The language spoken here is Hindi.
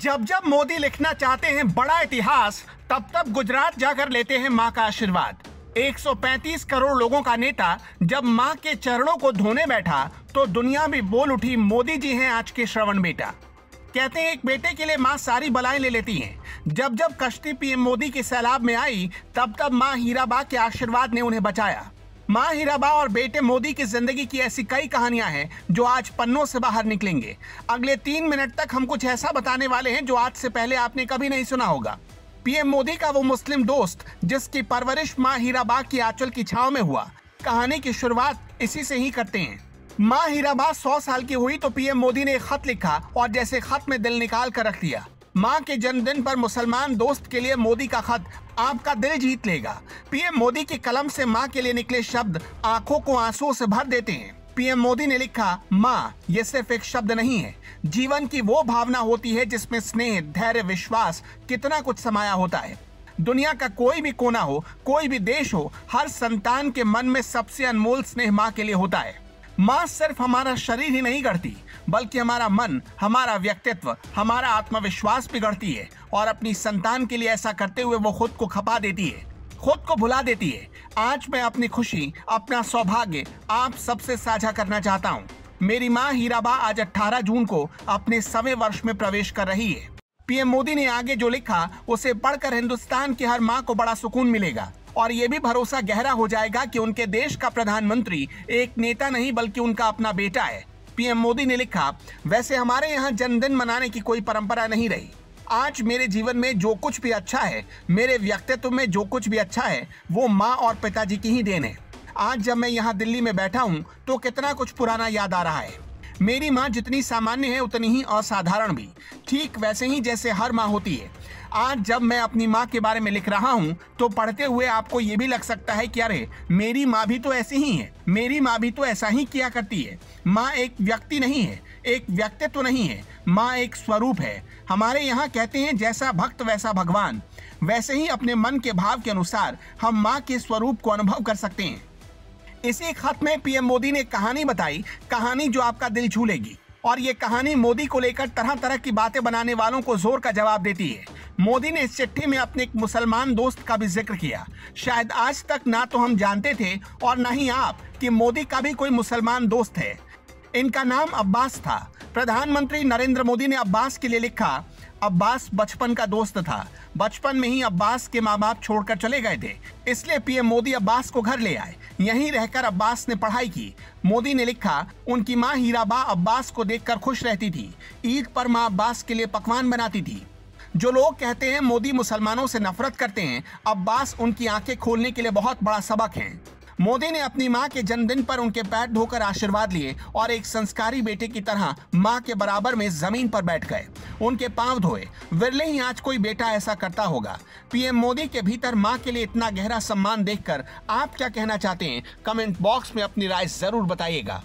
जब जब मोदी लिखना चाहते हैं बड़ा इतिहास, तब तब गुजरात जाकर लेते हैं मां का आशीर्वाद। 135 करोड़ लोगों का नेता जब मां के चरणों को धोने बैठा तो दुनिया भी बोल उठी, मोदी जी हैं आज के श्रवण बेटा। कहते हैं एक बेटे के लिए मां सारी बलाएं ले लेती हैं। जब जब कश्ती पीएम मोदी के सैलाब में आई, तब तब मां हीराबा के आशीर्वाद ने उन्हें बचाया। मां हीराबा और बेटे मोदी की जिंदगी की ऐसी कई कहानियां हैं जो आज पन्नों से बाहर निकलेंगे। अगले 3 मिनट तक हम कुछ ऐसा बताने वाले हैं जो आज से पहले आपने कभी नहीं सुना होगा। पीएम मोदी का वो मुस्लिम दोस्त जिसकी परवरिश मां हीराबा की आंचल की छांव में हुआ। कहानी की शुरुआत इसी से ही करते हैं। मां हीराबा 100 साल की हुई तो पीएम मोदी ने एक खत लिखा और जैसे खत में दिल निकाल कर रख दिया। मां के जन्मदिन पर मुसलमान दोस्त के लिए मोदी का खत आपका दिल जीत लेगा। पीएम मोदी की कलम से मां के लिए निकले शब्द आंखों को आंसुओं से भर देते हैं। पीएम मोदी ने लिखा, मां ये सिर्फ एक शब्द नहीं है, जीवन की वो भावना होती है जिसमें स्नेह, धैर्य, विश्वास कितना कुछ समाया होता है। दुनिया का कोई भी कोना हो, कोई भी देश हो, हर संतान के मन में सबसे अनमोल स्नेह मां के लिए होता है। मां सिर्फ हमारा शरीर ही नहीं गढ़ती, बल्कि हमारा मन, हमारा व्यक्तित्व, हमारा आत्मविश्वास भी गढ़ती है। और अपनी संतान के लिए ऐसा करते हुए वो खुद को खपा देती है, खुद को भुला देती है। आज मैं अपनी खुशी, अपना सौभाग्य आप सबसे साझा करना चाहता हूँ। मेरी माँ हीराबा आज 18 जून को अपने 100वें वर्ष में प्रवेश कर रही है। पीएम मोदी ने आगे जो लिखा उसे पढ़कर हिंदुस्तान की हर माँ को बड़ा सुकून मिलेगा और ये भी भरोसा गहरा हो जाएगा कि उनके देश का प्रधानमंत्री एक नेता नहीं बल्कि उनका अपना बेटा है। पीएम मोदी ने लिखा, वैसे हमारे यहाँ जन्मदिन मनाने की कोई परंपरा नहीं रही। आज मेरे जीवन में जो कुछ भी अच्छा है, मेरे व्यक्तित्व में जो कुछ भी अच्छा है, वो माँ और पिताजी की ही देन है। आज जब मैं यहाँ दिल्ली में बैठा हूँ तो कितना कुछ पुराना याद आ रहा है। मेरी माँ जितनी सामान्य है उतनी ही असाधारण भी, ठीक वैसे ही जैसे हर माँ होती है। आज जब मैं अपनी माँ के बारे में लिख रहा हूँ तो पढ़ते हुए आपको ये भी लग सकता है कि अरे मेरी माँ भी तो ऐसी ही है, मेरी माँ भी तो ऐसा ही किया करती है। माँ एक व्यक्ति नहीं है, एक व्यक्तित्व नहीं है, माँ एक स्वरूप है। हमारे यहाँ कहते हैं जैसा भक्त वैसा भगवान। वैसे ही अपने मन के भाव के अनुसार हम माँ के स्वरूप को अनुभव कर सकते हैं। इसी खत में पीएम मोदी ने कहानी बताई, कहानी जो आपका दिल छू लेगी। और ये कहानी मोदी को लेकर तरह तरह की बातें बनाने वालों को जोर का जवाब देती है। मोदी ने इस चिट्ठी में अपने एक मुसलमान दोस्त का भी जिक्र किया। शायद आज तक ना तो हम जानते थे और ना ही आप कि मोदी का भी कोई मुसलमान दोस्त है। इनका नाम अब्बास था। प्रधानमंत्री नरेंद्र मोदी ने अब्बास के लिए लिखा, अब्बास बचपन का दोस्त था। बचपन में ही अब्बास के माँ बाप छोड़कर चले गए थे, इसलिए पीएम मोदी अब्बास को घर ले आए। यहीं रहकर अब्बास ने पढ़ाई की। मोदी ने लिखा, उनकी माँ हीराबा अब्बास को देखकर खुश रहती थी। ईद पर माँ अब्बास के लिए पकवान बनाती थी। जो लोग कहते हैं मोदी मुसलमानों से नफरत करते हैं, अब्बास उनकी आंखें खोलने के लिए बहुत बड़ा सबक है। मोदी ने अपनी मां के जन्मदिन पर उनके पैर धोकर आशीर्वाद लिए और एक संस्कारी बेटे की तरह मां के बराबर में जमीन पर बैठ गए, उनके पांव धोए। विरले ही आज कोई बेटा ऐसा करता होगा। पीएम मोदी के भीतर मां के लिए इतना गहरा सम्मान देखकर आप क्या कहना चाहते हैं? कमेंट बॉक्स में अपनी राय जरूर बताइएगा।